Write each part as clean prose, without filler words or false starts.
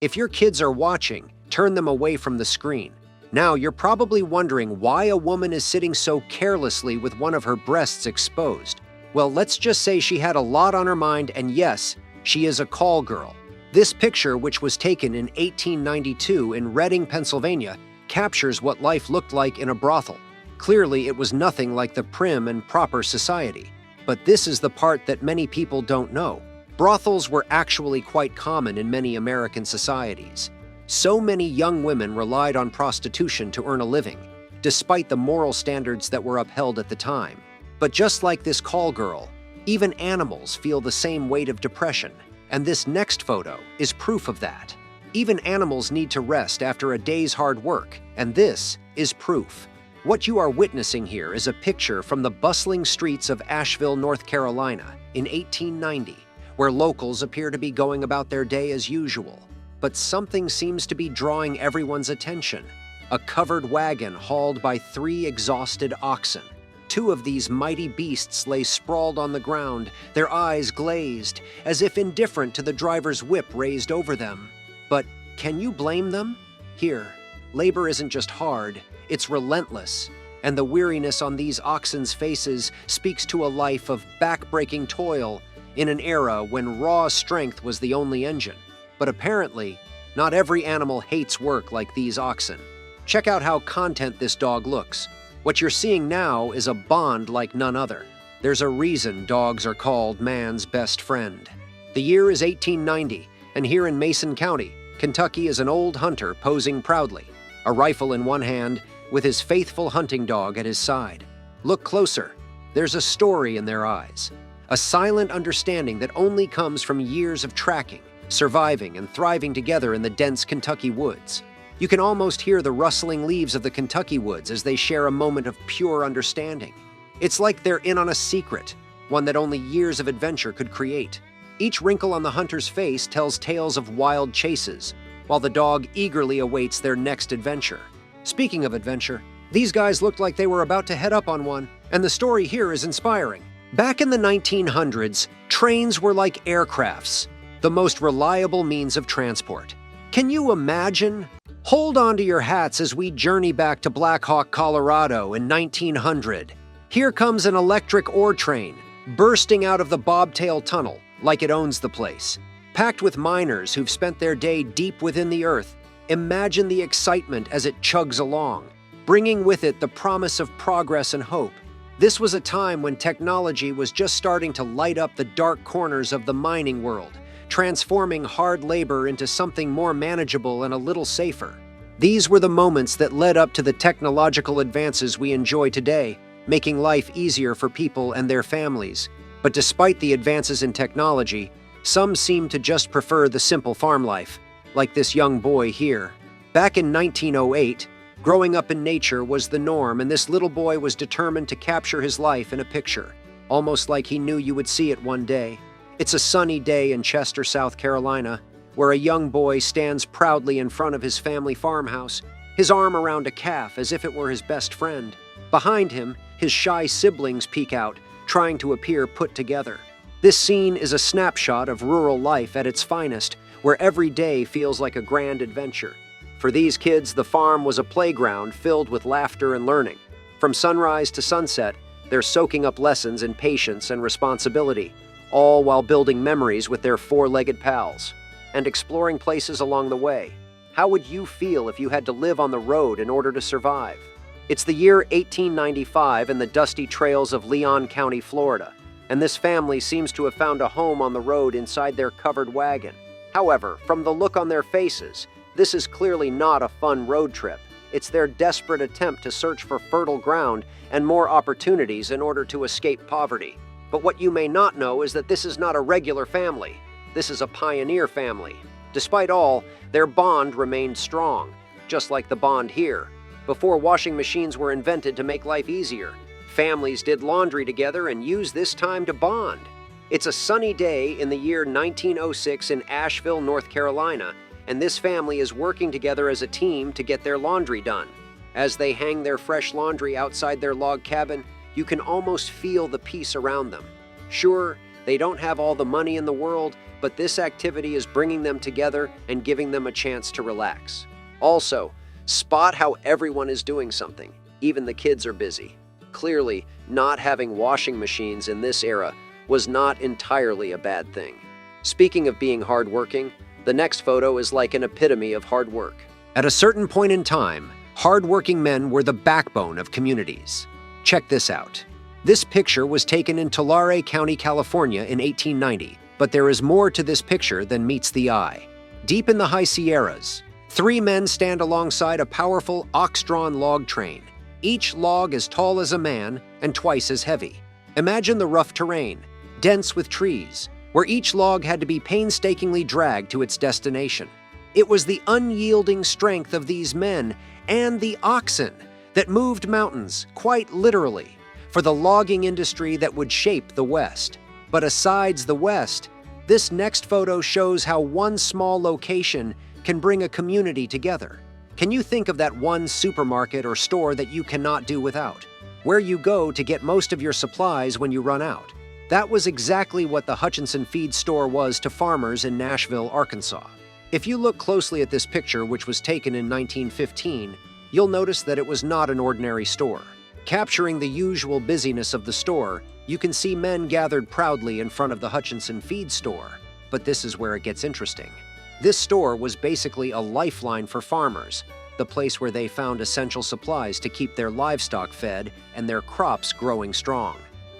If your kids are watching, turn them away from the screen. Now, you're probably wondering why a woman is sitting so carelessly with one of her breasts exposed. Well, let's just say she had a lot on her mind, and yes, she is a call girl. This picture, which was taken in 1892 in Reading, Pennsylvania, captures what life looked like in a brothel. Clearly, it was nothing like the prim and proper society. But this is the part that many people don't know. Brothels were actually quite common in many American societies. So many young women relied on prostitution to earn a living, despite the moral standards that were upheld at the time. But just like this call girl, even animals feel the same weight of depression, and this next photo is proof of that. Even animals need to rest after a day's hard work, and this is proof. What you are witnessing here is a picture from the bustling streets of Asheville, North Carolina in 1890, where locals appear to be going about their day as usual. But something seems to be drawing everyone's attention. A covered wagon hauled by 3 exhausted oxen. 2 of these mighty beasts lay sprawled on the ground, their eyes glazed, as if indifferent to the driver's whip raised over them. But can you blame them? Here, labor isn't just hard, it's relentless. And the weariness on these oxen's faces speaks to a life of back-breaking toil in an era when raw strength was the only engine. But apparently, not every animal hates work like these oxen. Check out how content this dog looks. What you're seeing now is a bond like none other. There's a reason dogs are called man's best friend. The year is 1890, and here in Mason County, Kentucky is an old hunter posing proudly, a rifle in one hand, with his faithful hunting dog at his side. Look closer. There's a story in their eyes, a silent understanding that only comes from years of tracking, surviving, and thriving together in the dense Kentucky woods. You can almost hear the rustling leaves of the Kentucky woods as they share a moment of pure understanding. It's like they're in on a secret, one that only years of adventure could create. Each wrinkle on the hunter's face tells tales of wild chases, while the dog eagerly awaits their next adventure. Speaking of adventure, these guys looked like they were about to head up on one, and the story here is inspiring. Back in the 1900s, trains were like aircrafts, the most reliable means of transport. Can you imagine? Hold on to your hats as we journey back to Black Hawk, Colorado in 1900. Here comes an electric ore train, bursting out of the bobtail tunnel like it owns the place. Packed with miners who've spent their day deep within the earth, imagine the excitement as it chugs along, bringing with it the promise of progress and hope. This was a time when technology was just starting to light up the dark corners of the mining world, transforming hard labor into something more manageable and a little safer. These were the moments that led up to the technological advances we enjoy today, making life easier for people and their families. But despite the advances in technology, some seem to just prefer the simple farm life, like this young boy here. Back in 1908, growing up in nature was the norm, and this little boy was determined to capture his life in a picture, almost like he knew you would see it one day. It's a sunny day in Chester, South Carolina, where a young boy stands proudly in front of his family farmhouse, his arm around a calf as if it were his best friend. Behind him, his shy siblings peek out, trying to appear put together. This scene is a snapshot of rural life at its finest, where every day feels like a grand adventure. For these kids, the farm was a playground filled with laughter and learning. From sunrise to sunset, they're soaking up lessons in patience and responsibility, all while building memories with their 4-legged pals and exploring places along the way. How would you feel if you had to live on the road in order to survive? It's the year 1895 in the dusty trails of Leon County, Florida, and this family seems to have found a home on the road inside their covered wagon. However, from the look on their faces, this is clearly not a fun road trip. It's their desperate attempt to search for fertile ground and more opportunities in order to escape poverty. But what you may not know is that this is not a regular family. This is a pioneer family. Despite all, their bond remained strong, just like the bond here. Before washing machines were invented to make life easier, families did laundry together and used this time to bond. It's a sunny day in the year 1906 in Asheville, North Carolina, and this family is working together as a team to get their laundry done. As they hang their fresh laundry outside their log cabin, you can almost feel the peace around them. Sure, They don't have all the money in the world, but this activity is bringing them together and giving them a chance to relax. Also, spot how everyone is doing something. Even the kids are busy. Clearly, not having washing machines in this era was not entirely a bad thing. Speaking of being hardworking, the next photo is like an epitome of hard work. At a certain point in time, hardworking men were the backbone of communities. Check this out. This picture was taken in Tulare County, California in 1890, but there is more to this picture than meets the eye. Deep in the high Sierras, 3 men stand alongside a powerful ox-drawn log train. Each log as tall as a man and twice as heavy. Imagine the rough terrain, dense with trees, where each log had to be painstakingly dragged to its destination. It was the unyielding strength of these men and the oxen that moved mountains, quite literally, for the logging industry that would shape the West. But asides the West, this next photo shows how one small location can bring a community together. Can you think of that one supermarket or store that you cannot do without? Where you go to get most of your supplies when you run out? That was exactly what the Hutchinson Feed Store was to farmers in Nashville, Arkansas. If you look closely at this picture, which was taken in 1915, you'll notice that it was not an ordinary store. Capturing the usual busyness of the store, you can see men gathered proudly in front of the Hutchinson Feed Store. But this is where it gets interesting. This store was basically a lifeline for farmers, the place where they found essential supplies to keep their livestock fed and their crops growing strong.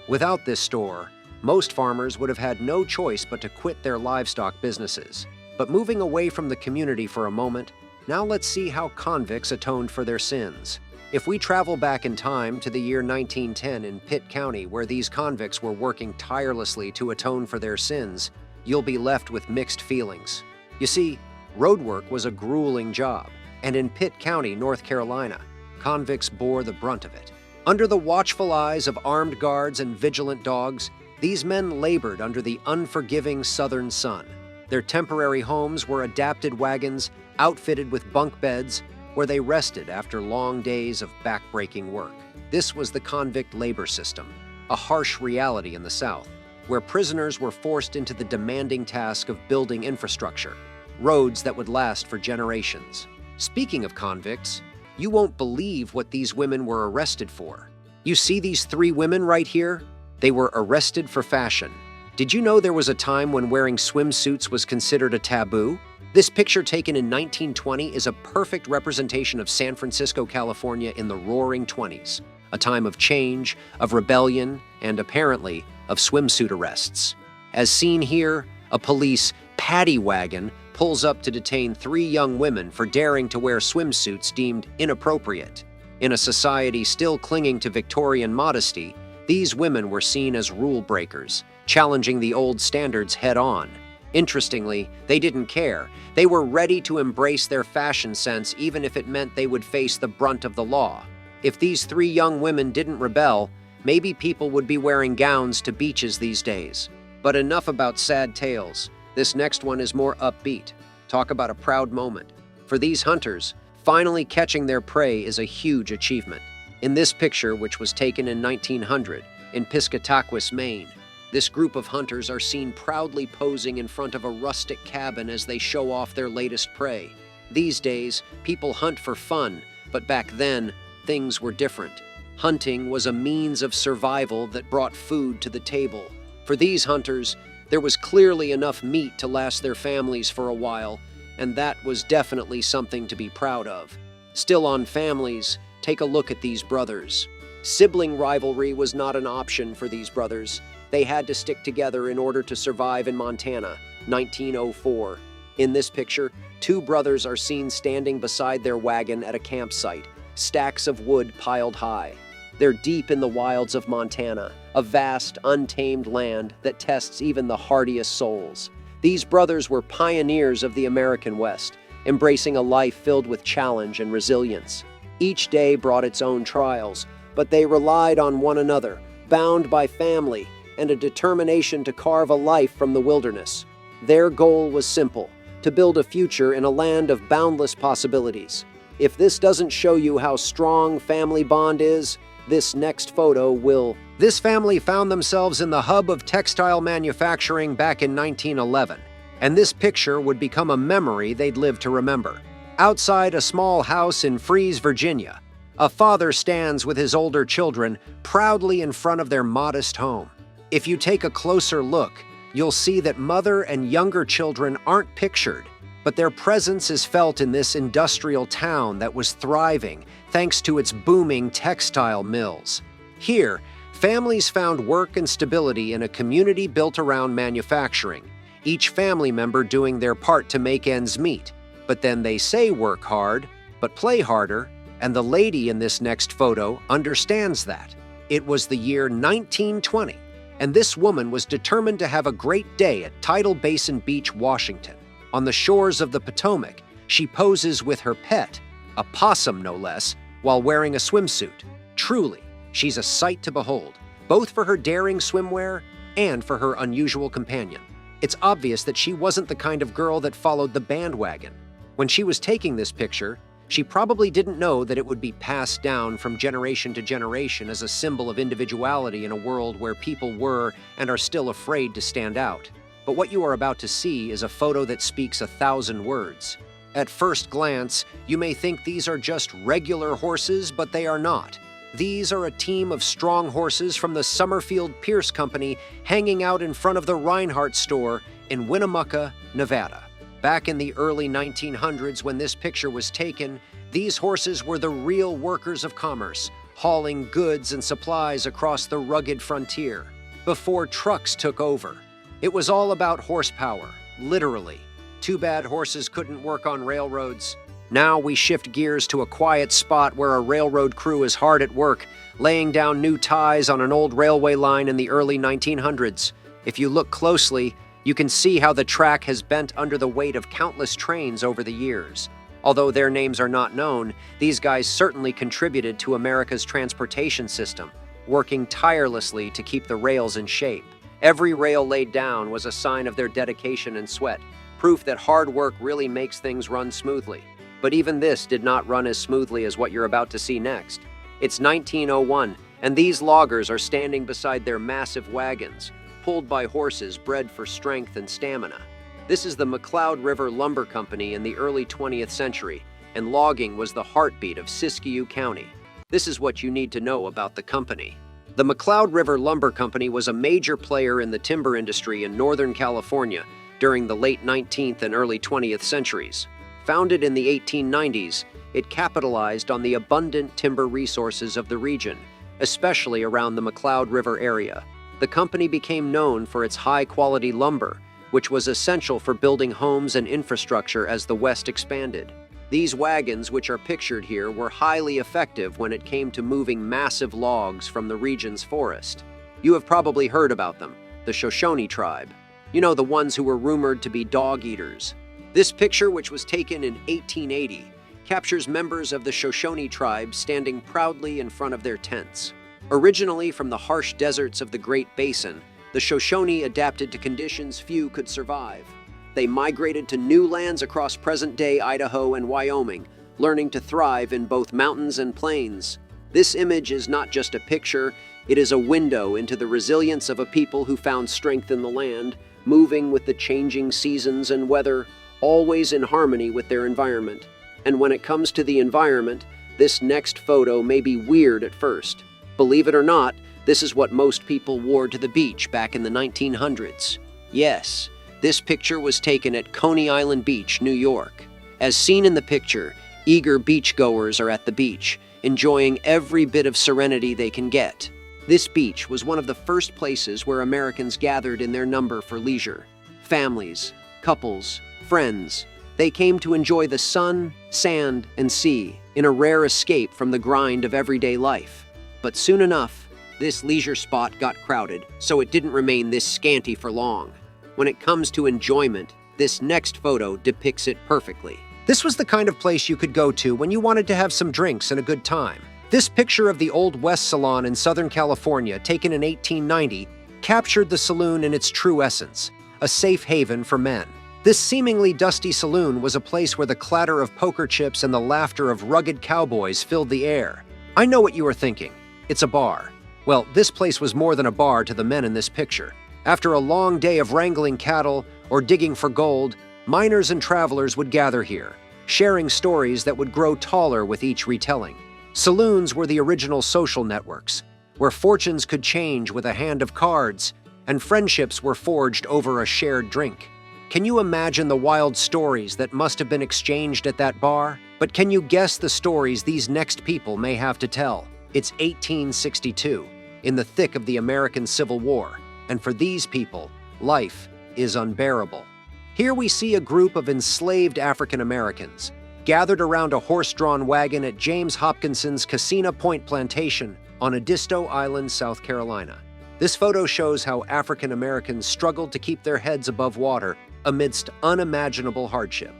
Without this store, most farmers would have had no choice but to quit their livestock businesses. But moving away from the community for a moment, now let's see how convicts atoned for their sins. If we travel back in time to the year 1910 in Pitt County, where these convicts were working tirelessly to atone for their sins, you'll be left with mixed feelings. You see, road work was a grueling job, and in Pitt County, North Carolina, convicts bore the brunt of it. Under the watchful eyes of armed guards and vigilant dogs, these men labored under the unforgiving southern sun. Their temporary homes were adapted wagons outfitted with bunk beds where they rested after long days of back-breaking work. This was the convict labor system, a harsh reality in the South, where prisoners were forced into the demanding task of building infrastructure, roads that would last for generations. Speaking of convicts, you won't believe what these women were arrested for. You see these 3 women right here? They were arrested for fashion. Did you know there was a time when wearing swimsuits was considered a taboo? This picture taken in 1920 is a perfect representation of San Francisco, California in the Roaring '20s, a time of change, of rebellion, and apparently of swimsuit arrests. As seen here, a police paddy wagon pulls up to detain 3 young women for daring to wear swimsuits deemed inappropriate. In a society still clinging to Victorian modesty, these women were seen as rule breakers, challenging the old standards head-on. Interestingly, they didn't care. They were ready to embrace their fashion sense even if it meant they would face the brunt of the law. If these 3 young women didn't rebel, maybe people would be wearing gowns to beaches these days. But enough about sad tales. This next one is more upbeat. Talk about a proud moment. For these hunters, finally catching their prey is a huge achievement. In this picture, which was taken in 1900 in Piscataquis, Maine, this group of hunters are seen proudly posing in front of a rustic cabin as they show off their latest prey. These days, people hunt for fun, but back then, things were different. Hunting was a means of survival that brought food to the table. For these hunters, there was clearly enough meat to last their families for a while, and that was definitely something to be proud of. Still on families, take a look at these brothers. Sibling rivalry was not an option for these brothers. They had to stick together in order to survive in Montana, 1904. In this picture, 2 brothers are seen standing beside their wagon at a campsite, stacks of wood piled high. They're deep in the wilds of Montana, a vast, untamed land that tests even the hardiest souls. These brothers were pioneers of the American West, embracing a life filled with challenge and resilience. Each day brought its own trials, but they relied on one another, bound by family and a determination to carve a life from the wilderness. Their goal was simple: to build a future in a land of boundless possibilities. If this doesn't show you how strong family bond is, this next photo will This family found themselves in the hub of textile manufacturing back in 1911, and this picture would become a memory they'd live to remember. Outside a small house in Fries, Virginia, a father stands with his older children proudly in front of their modest home. If you take a closer look, you'll see that mother and younger children aren't pictured, but their presence is felt in this industrial town that was thriving thanks to its booming textile mills. Here, families found work and stability in a community built around manufacturing, each family member doing their part to make ends meet. But then they say work hard, but play harder, and the lady in this next photo understands that. It was the year 1920, and this woman was determined to have a great day at Tidal Basin Beach, Washington. On the shores of the Potomac, she poses with her pet, a possum no less, while wearing a swimsuit. Truly, she's a sight to behold, both for her daring swimwear and for her unusual companion. It's obvious that she wasn't the kind of girl that followed the bandwagon. When she was taking this picture, she probably didn't know that it would be passed down from generation to generation as a symbol of individuality in a world where people were and are still afraid to stand out. But what you are about to see is a photo that speaks 1,000 words. At first glance, you may think these are just regular horses, but they are not. These are a team of strong horses from the Summerfield Pierce Company hanging out in front of the Reinhardt store in Winnemucca, Nevada. Back in the early 1900s when this picture was taken, these horses were the real workers of commerce, hauling goods and supplies across the rugged frontier. Before trucks took over, it was all about horsepower, literally. Too bad horses couldn't work on railroads. Now we shift gears to a quiet spot where a railroad crew is hard at work, laying down new ties on an old railway line in the early 1900s. If you look closely, you can see how the track has bent under the weight of countless trains over the years. Although their names are not known, these guys certainly contributed to America's transportation system, working tirelessly to keep the rails in shape. Every rail laid down was a sign of their dedication and sweat, proof that hard work really makes things run smoothly. But even this did not run as smoothly as what you're about to see next. It's 1901, and these loggers are standing beside their massive wagons, pulled by horses bred for strength and stamina. This is the McCloud River Lumber Company in the early 20th century, and logging was the heartbeat of Siskiyou County. This is what you need to know about the company. The McCloud River Lumber Company was a major player in the timber industry in Northern California during the late 19th and early 20th centuries. Founded in the 1890s, it capitalized on the abundant timber resources of the region, especially around the McCloud River area. The company became known for its high-quality lumber, which was essential for building homes and infrastructure as the West expanded. These wagons, which are pictured here, were highly effective when it came to moving massive logs from the region's forest. You have probably heard about them, the Shoshone tribe. You know, the ones who were rumored to be dog eaters. This picture, which was taken in 1880, captures members of the Shoshone tribe standing proudly in front of their tents. Originally from the harsh deserts of the Great Basin, the Shoshone adapted to conditions few could survive. They migrated to new lands across present-day Idaho and Wyoming, learning to thrive in both mountains and plains. This image is not just a picture, it is a window into the resilience of a people who found strength in the land, moving with the changing seasons and weather, always in harmony with their environment. And when it comes to the environment, this next photo may be weird at first. Believe it or not, this is what most people wore to the beach back in the 1900s. Yes, this picture was taken at Coney Island Beach, New York. As seen in the picture, eager beachgoers are at the beach, enjoying every bit of serenity they can get. This beach was one of the first places where Americans gathered in their number for leisure. Families, couples, friends, they came to enjoy the sun, sand, and sea in a rare escape from the grind of everyday life. But soon enough, this leisure spot got crowded, so it didn't remain this scanty for long. When it comes to enjoyment, this next photo depicts it perfectly. This was the kind of place you could go to when you wanted to have some drinks and a good time. This picture of the Old West Salon in Southern California, taken in 1890, captured the saloon in its true essence, a safe haven for men. This seemingly dusty saloon was a place where the clatter of poker chips and the laughter of rugged cowboys filled the air. I know what you are thinking. It's a bar. Well, this place was more than a bar to the men in this picture. After a long day of wrangling cattle or digging for gold, miners and travelers would gather here, sharing stories that would grow taller with each retelling. Saloons were the original social networks, where fortunes could change with a hand of cards, and friendships were forged over a shared drink. Can you imagine the wild stories that must have been exchanged at that bar? But can you guess the stories these next people may have to tell? It's 1862, in the thick of the American Civil War, and for these people, life is unbearable. Here we see a group of enslaved African Americans gathered around a horse-drawn wagon at James Hopkinson's Casina Point Plantation on Edisto Island, South Carolina. This photo shows how African Americans struggled to keep their heads above water amidst unimaginable hardship.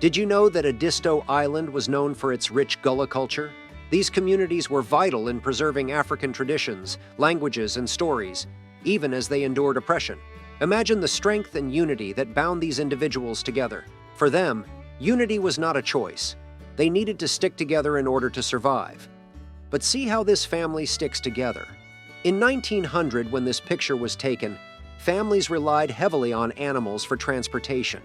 Did you know that Edisto Island was known for its rich Gullah culture? These communities were vital in preserving African traditions, languages, and stories, even as they endured oppression. Imagine the strength and unity that bound these individuals together. For them, unity was not a choice. They needed to stick together in order to survive. But see how this family sticks together. In 1900, when this picture was taken, families relied heavily on animals for transportation.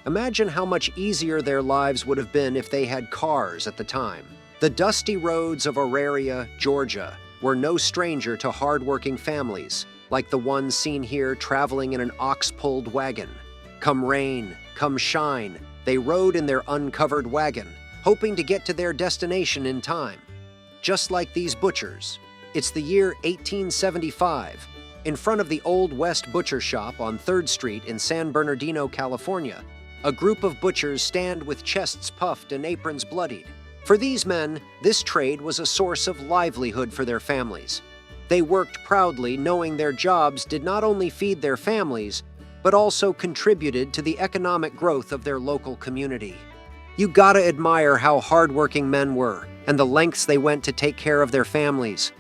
Imagine how much easier their lives would have been if they had cars at the time. The dusty roads of Auraria, Georgia, were no stranger to hard-working families, like the ones seen here traveling in an ox-pulled wagon. Come rain, come shine, they rode in their uncovered wagon, hoping to get to their destination in time. Just like these butchers. It's the year 1875. In front of the Old West Butcher Shop on 3rd Street in San Bernardino, California, a group of butchers stand with chests puffed and aprons bloodied. For these men, this trade was a source of livelihood for their families. They worked proudly, knowing their jobs did not only feed their families, but also contributed to the economic growth of their local community. You gotta admire how hardworking men were and the lengths they went to take care of their families.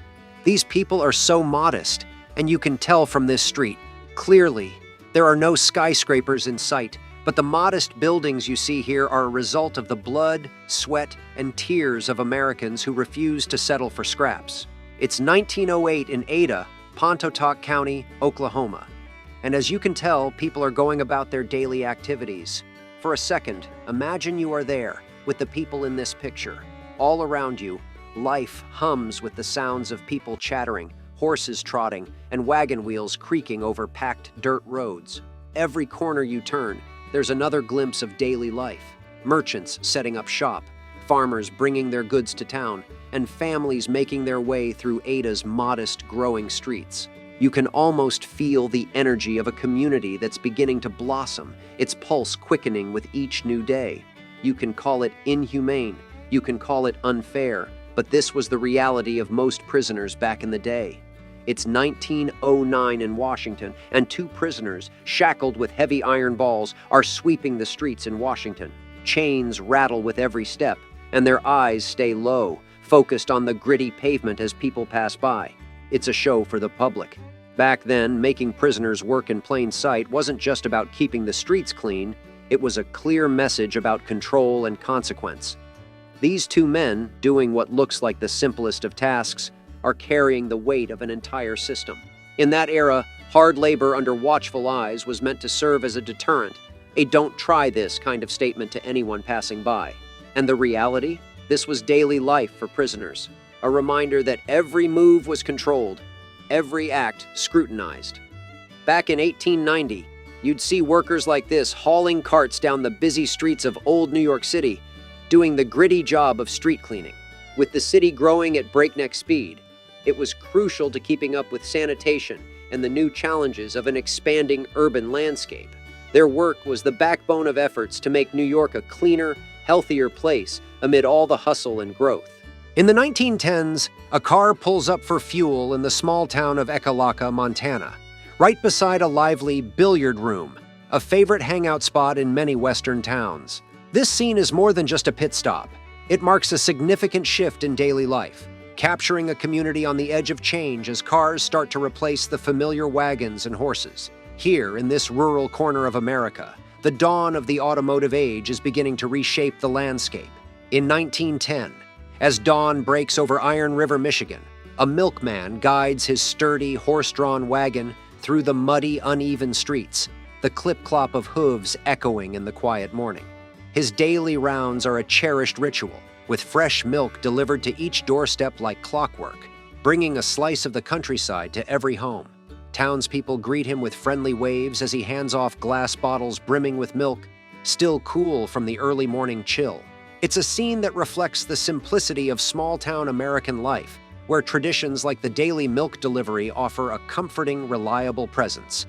These people are so modest, and you can tell from this street. Clearly, there are no skyscrapers in sight, but the modest buildings you see here are a result of the blood, sweat, and tears of Americans who refused to settle for scraps. It's 1908 in Ada, Pontotoc County, Oklahoma. And as you can tell, people are going about their daily activities. For a second, imagine you are there with the people in this picture. All around you, life hums with the sounds of people chattering, horses trotting, and wagon wheels creaking over packed dirt roads. Every corner you turn, there's another glimpse of daily life. Merchants setting up shop, farmers bringing their goods to town, and families making their way through Ada's modest, growing streets. You can almost feel the energy of a community that's beginning to blossom, its pulse quickening with each new day. You can call it inhumane, you can call it unfair, but this was the reality of most prisoners back in the day. It's 1909 in Washington, and 2 prisoners, shackled with heavy iron balls, are sweeping the streets in Washington. Chains rattle with every step, and their eyes stay low, focused on the gritty pavement as people pass by. It's a show for the public. Back then, making prisoners work in plain sight wasn't just about keeping the streets clean, it was a clear message about control and consequence. These 2 men, doing what looks like the simplest of tasks, are carrying the weight of an entire system. In that era, hard labor under watchful eyes was meant to serve as a deterrent, a "don't try this" kind of statement to anyone passing by. And the reality? This was daily life for prisoners, a reminder that every move was controlled, every act scrutinized. Back in 1890, you'd see workers like this hauling carts down the busy streets of old New York City, doing the gritty job of street cleaning. With the city growing at breakneck speed, it was crucial to keeping up with sanitation and the new challenges of an expanding urban landscape. Their work was the backbone of efforts to make New York a cleaner, healthier place amid all the hustle and growth. In the 1910s, a car pulls up for fuel in the small town of Ekalaka, Montana, right beside a lively billiard room, a favorite hangout spot in many Western towns. This scene is more than just a pit stop. It marks a significant shift in daily life, capturing a community on the edge of change as cars start to replace the familiar wagons and horses. Here, in this rural corner of America, the dawn of the automotive age is beginning to reshape the landscape. In 1910, as dawn breaks over Iron River, Michigan, A milkman guides his sturdy, horse-drawn wagon through the muddy, uneven streets, the clip-clop of hooves echoing in the quiet morning. His daily rounds are a cherished ritual, with fresh milk delivered to each doorstep like clockwork, bringing a slice of the countryside to every home. Townspeople greet him with friendly waves as he hands off glass bottles brimming with milk, still cool from the early morning chill. It's a scene that reflects the simplicity of small-town American life, where traditions like the daily milk delivery offer a comforting, reliable presence,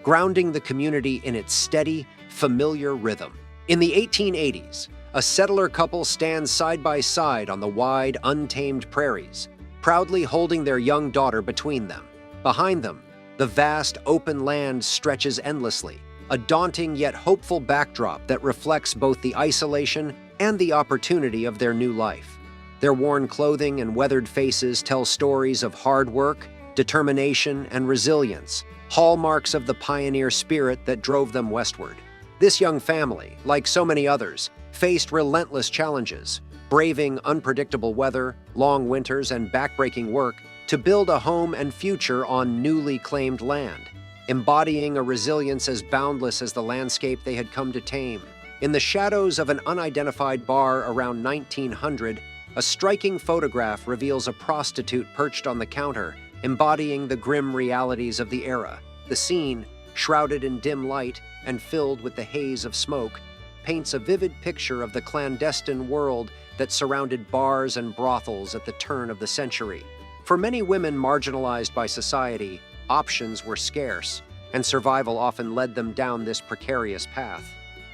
grounding the community in its steady, familiar rhythm. In the 1880s, a settler couple stands side by side on the wide, untamed prairies, proudly holding their young daughter between them. Behind them, the vast, open land stretches endlessly, a daunting yet hopeful backdrop that reflects both the isolation and the opportunity of their new life. Their worn clothing and weathered faces tell stories of hard work, determination, and resilience, hallmarks of the pioneer spirit that drove them westward. This young family, like so many others, faced relentless challenges, braving unpredictable weather, long winters, and backbreaking work to build a home and future on newly claimed land, embodying a resilience as boundless as the landscape they had come to tame. In the shadows of an unidentified bar around 1900, a striking photograph reveals a prostitute perched on the counter, embodying the grim realities of the era. The scene, shrouded in dim light and filled with the haze of smoke, paints a vivid picture of the clandestine world that surrounded bars and brothels at the turn of the century. For many women marginalized by society, options were scarce, and survival often led them down this precarious path.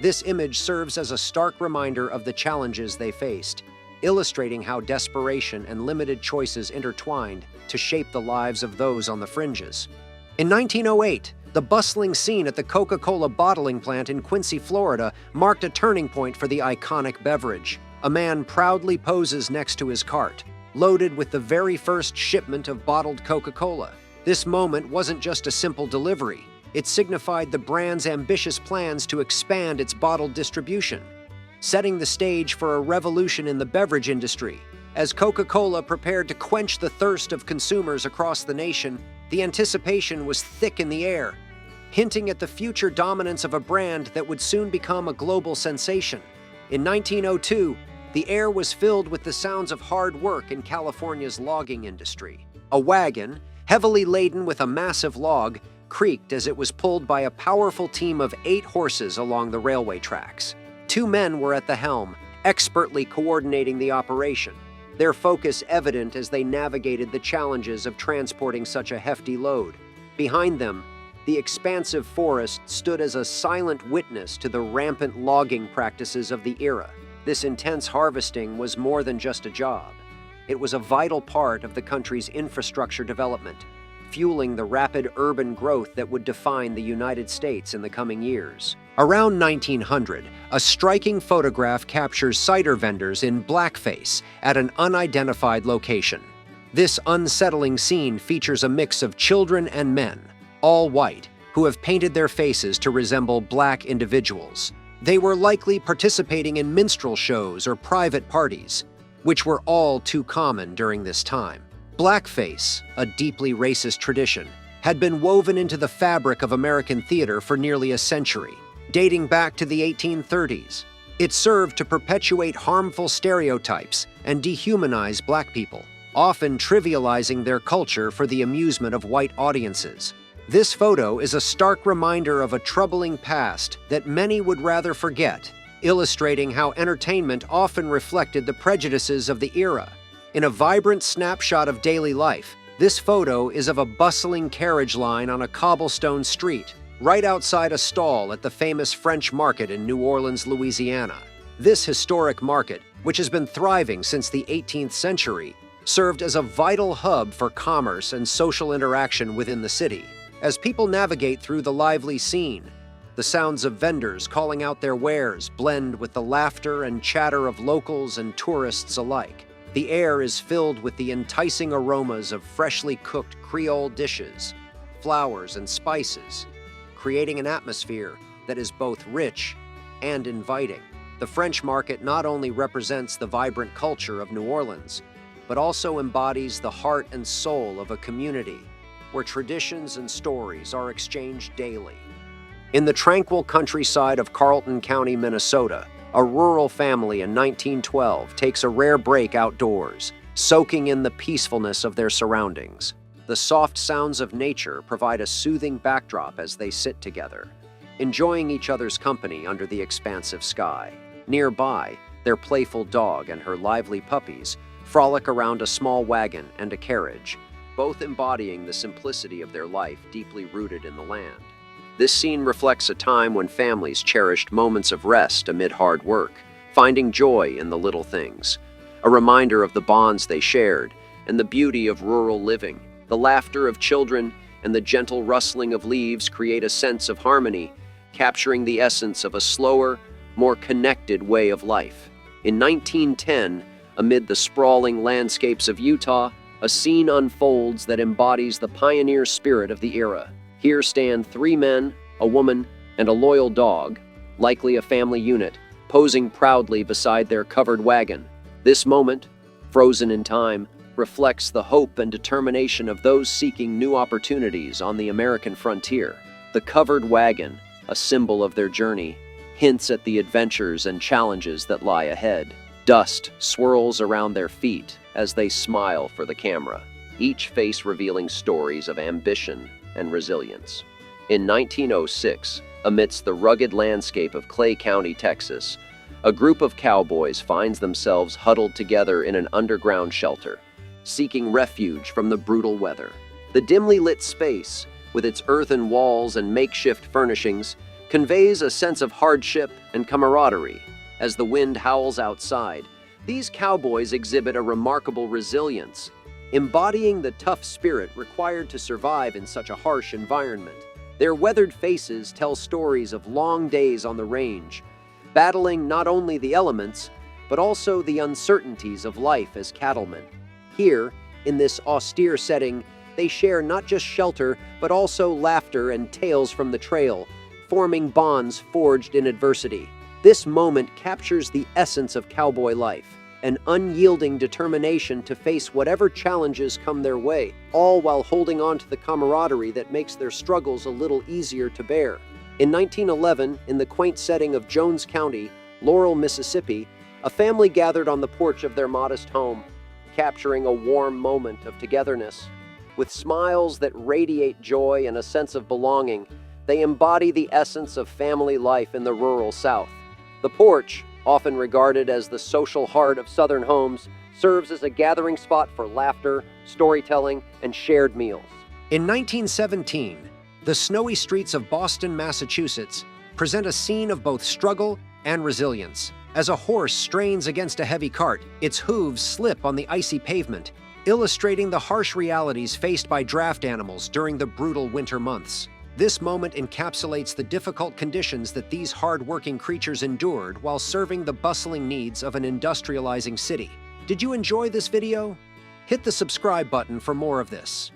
This image serves as a stark reminder of the challenges they faced, illustrating how desperation and limited choices intertwined to shape the lives of those on the fringes. In 1908, the bustling scene at the Coca-Cola bottling plant in Quincy, Florida, marked a turning point for the iconic beverage. A man proudly poses next to his cart, loaded with the very first shipment of bottled Coca-Cola. This moment wasn't just a simple delivery. It signified the brand's ambitious plans to expand its bottled distribution, setting the stage for a revolution in the beverage industry. As Coca-Cola prepared to quench the thirst of consumers across the nation, the anticipation was thick in the air, hinting at the future dominance of a brand that would soon become a global sensation. In 1902, the air was filled with the sounds of hard work in California's logging industry. A wagon, heavily laden with a massive log, creaked as it was pulled by a powerful team of 8 horses along the railway tracks. 2 men were at the helm, expertly coordinating the operation, their focus evident as they navigated the challenges of transporting such a hefty load. Behind them, the expansive forest stood as a silent witness to the rampant logging practices of the era. This intense harvesting was more than just a job. It was a vital part of the country's infrastructure development, fueling the rapid urban growth that would define the United States in the coming years. Around 1900, a striking photograph captures cider vendors in blackface at an unidentified location. This unsettling scene features a mix of children and men, all white, who have painted their faces to resemble black individuals. They were likely participating in minstrel shows or private parties, which were all too common during this time. Blackface, a deeply racist tradition, had been woven into the fabric of American theater for nearly a century, dating back to the 1830s. It served to perpetuate harmful stereotypes and dehumanize black people, often trivializing their culture for the amusement of white audiences. This photo is a stark reminder of a troubling past that many would rather forget, illustrating how entertainment often reflected the prejudices of the era. In a vibrant snapshot of daily life, this photo is of a bustling carriage line on a cobblestone street, right outside a stall at the famous French Market in New Orleans, Louisiana. This historic market, which has been thriving since the 18th century, served as a vital hub for commerce and social interaction within the city. As people navigate through the lively scene, the sounds of vendors calling out their wares blend with the laughter and chatter of locals and tourists alike. The air is filled with the enticing aromas of freshly cooked Creole dishes, flowers, and spices, creating an atmosphere that is both rich and inviting. The French Market not only represents the vibrant culture of New Orleans, but also embodies the heart and soul of a community where traditions and stories are exchanged daily. In the tranquil countryside of Carleton County, Minnesota, a rural family in 1912 takes a rare break outdoors, soaking in the peacefulness of their surroundings. The soft sounds of nature provide a soothing backdrop as they sit together, enjoying each other's company under the expansive sky. Nearby, their playful dog and her lively puppies frolic around a small wagon and a carriage, both embodying the simplicity of their life deeply rooted in the land. This scene reflects a time when families cherished moments of rest amid hard work, finding joy in the little things, a reminder of the bonds they shared and the beauty of rural living. The laughter of children and the gentle rustling of leaves create a sense of harmony, capturing the essence of a slower, more connected way of life. In 1910, amid the sprawling landscapes of Utah, a scene unfolds that embodies the pioneer spirit of the era. Here stand 3 men, a woman, and a loyal dog, likely a family unit, posing proudly beside their covered wagon. This moment, frozen in time, reflects the hope and determination of those seeking new opportunities on the American frontier. The covered wagon, a symbol of their journey, hints at the adventures and challenges that lie ahead. Dust swirls around their feet as they smile for the camera, each face revealing stories of ambition and resilience. In 1906, amidst the rugged landscape of Clay County, Texas, a group of cowboys finds themselves huddled together in an underground shelter, seeking refuge from the brutal weather. The dimly lit space, with its earthen walls and makeshift furnishings, conveys a sense of hardship and camaraderie. As the wind howls outside, these cowboys exhibit a remarkable resilience, embodying the tough spirit required to survive in such a harsh environment. Their weathered faces tell stories of long days on the range, battling not only the elements, but also the uncertainties of life as cattlemen. Here, in this austere setting, they share not just shelter, but also laughter and tales from the trail, forming bonds forged in adversity. This moment captures the essence of cowboy life, an unyielding determination to face whatever challenges come their way, all while holding on to the camaraderie that makes their struggles a little easier to bear. In 1911, in the quaint setting of Jones County, Laurel, Mississippi, a family gathered on the porch of their modest home, capturing a warm moment of togetherness. With smiles that radiate joy and a sense of belonging, they embody the essence of family life in the rural South. The porch, often regarded as the social heart of Southern homes, serves as a gathering spot for laughter, storytelling, and shared meals. In 1917, the snowy streets of Boston, Massachusetts, present a scene of both struggle and resilience. As a horse strains against a heavy cart, its hooves slip on the icy pavement, illustrating the harsh realities faced by draft animals during the brutal winter months. This moment encapsulates the difficult conditions that these hard-working creatures endured while serving the bustling needs of an industrializing city. Did you enjoy this video? Hit the subscribe button for more of this.